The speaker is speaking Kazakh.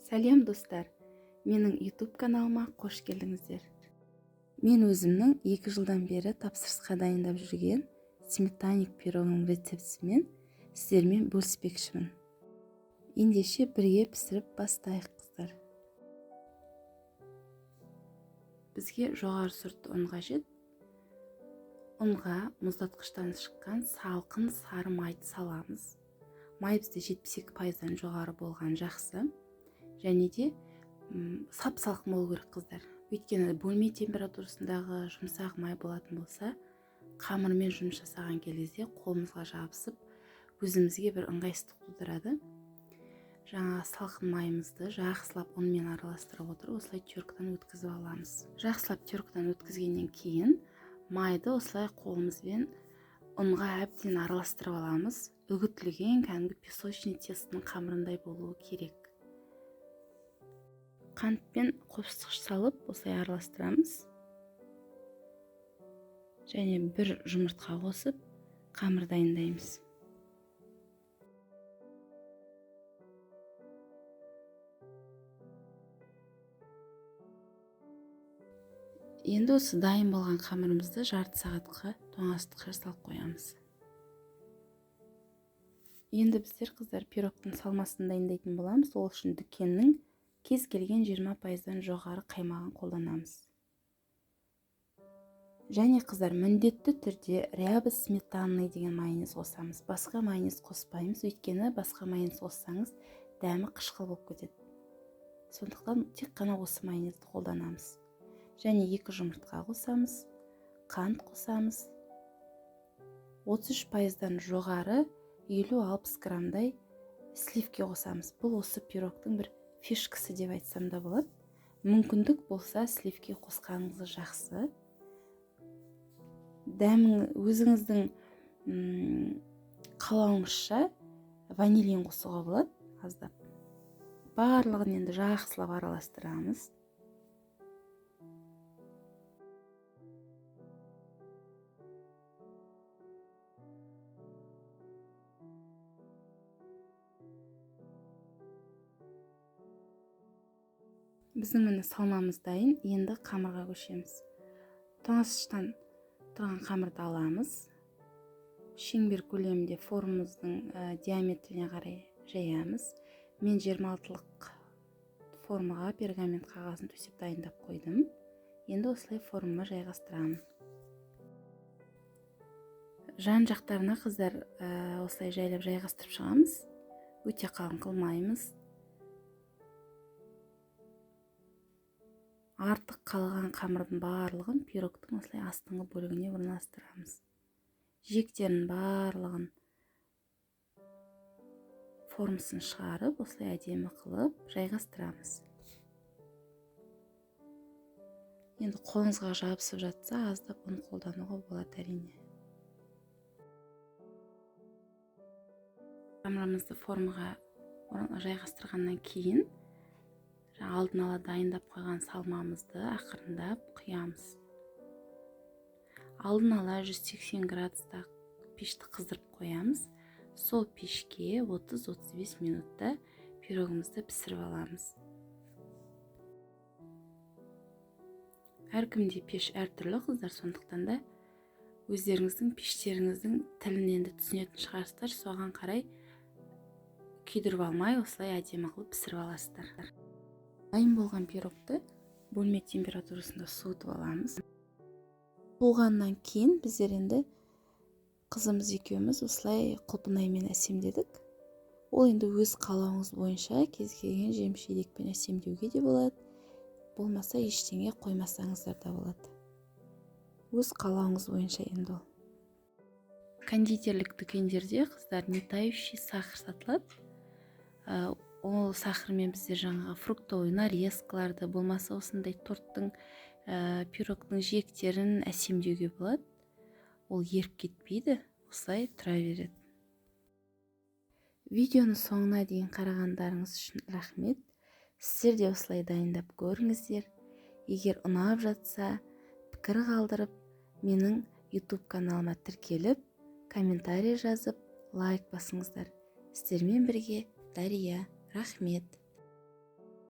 Сәлем достар, менің YouTube каналыма қош келдіңіздер. Мен өзімнің 2 жылдан бері тапсырысқа дайындап жүрген сметанник пирогының рецептісімен сіздермен бөліспекшімін. Ендеше бірге пісіріп бастайық қыздар. Бізге жоғары сұртты ұн қажет. Ұнға мұздатқыштан шыққан салқын сары майды саламыз. Май бізде 72%-дан жоғары болған жақсы. Және де сап-салқын болу керек қыздар. Өйткені бөлме температурасындағы жұмсақ май болатын болса, қамырмен жұмыс жасаған кезде қолымызға жабысып, өзімізге бір ыңғайсыздық тудырады. Жаңа салқын майымызды жақсылап ұнмен араластырып отырып, осылай теркадан өткізіп аламыз. Жақсылап теркадан өткізгеннен кейін майды осылай қолымызбен ұнға әбден араластырып аламыз. Үгітілген кәдімгі песочный тестінің қамырындай болуы керек. Қантпен қосқыш салып осылай араластырамыз. Және бір жұмыртқа қосып қамыр дайындаймыз. Енді осы дайын болған қамырымызды жарты сағатқа тоңазытқышқа салып қоямыз. Енді біздер қыздар пирогтың салмасын дайындайтын боламыз. Ол үшін дүкеннің кез келген 20%-дан жоғары қаймағын қолданамыз. Және қыздар міндетті түрде ряба сметанный деген майонез қосамыз. Басқа майонез қоспаймыз, өйткені басқа майонез қоссаңыз дәмі қышқыл болып кетеді. Сондықтан тек қана осы майонезді қолданамыз. Және 2 жұмыртқа қосамыз, қант қосамыз. 33%-дан жоғары 50-60 граммдай сливке қосамыз. Бұл осы пирогтың бір фишкасы деп айтсам да болады. Мүмкіндік болса сливке қосқаныңыз жақсы. Дәмін өзіңіздің қалауыңызша ванилин қосуға болады, аздап. Барлығын енді жақсылап араластырамыз. Біздің міне салмамыз дайын, енді қамырға көшеміз. Тоңазытқыштан тұрған қамырды аламыз. Шеңбер көлемінде формамыздың диаметріне қарай жаямыз. Мен 26-лық формаға пергамент қағазын төсеп дайындап қойдым. Енді осылай формама жайғастырамын. Жан жақтарына қыздар осылай жайлап жайғастырып шығамыз. Өте қалың қылмаймыз. Артық қалған қамырдың барлығын пирогтың осылай астыңғы бөлігіне орналастырамыз. Жиектерін барлығын формасын шығарып, осылай әдемі қылып жайғастырамыз. Енді қолыңызға жабысып жатса, аздап ұн қолдануға болады әрине. Қамырымызды формаға жайғастырғаннан кейін алдын ала дайындап қойған салмамызды ақырындап құямыз. Алдын ала 180 градуста пешті қыздырып қоямыз. Сол пешке 30-35 минутта пирогымызды пісіріп аламыз. Әркімде пеш әртүрлі қыздар, сондықтан да өздеріңіздің пештеріңіздің тілін енді түсінетін шығарсыздар, соған қарай күйдіріп алмай, осылай әдемі қылып пісіріп аласыздар. Дайын болған пирогты бөлме температурасында суытып аламыз. Болғаннан кейін біздер енді қызымыз екеуміз осылай құлпынаймен әсемдедік. Ол енді өз қалауыңыз бойынша кез келген жеміс-жидекпен әсемдеуге де болады. Болмаса ештеңе қоймасаңыздар да болады. Өз қалауыңыз бойынша енді ол. Кондитерлік дүкендерде қыздар нетающий сахар сатылады. Ол сахармен біздер жаңағы фруктовый нарезкаларды, болмаса осындай торттың, пирогтың жиектерін әсемдеуге болады. Ол еріп кетпейді, осылай тұра береді. Видеоны соңына дейін қарағандарыңыз үшін рахмет. Сіздер де осылай дайындап көріңіздер. Егер ұнап жатса, пікір қалдырып, менің YouTube каналыма тіркеліп, комментарий жазып, лайк басыңыздар. Сіздермен бірге Дария. Рахмет.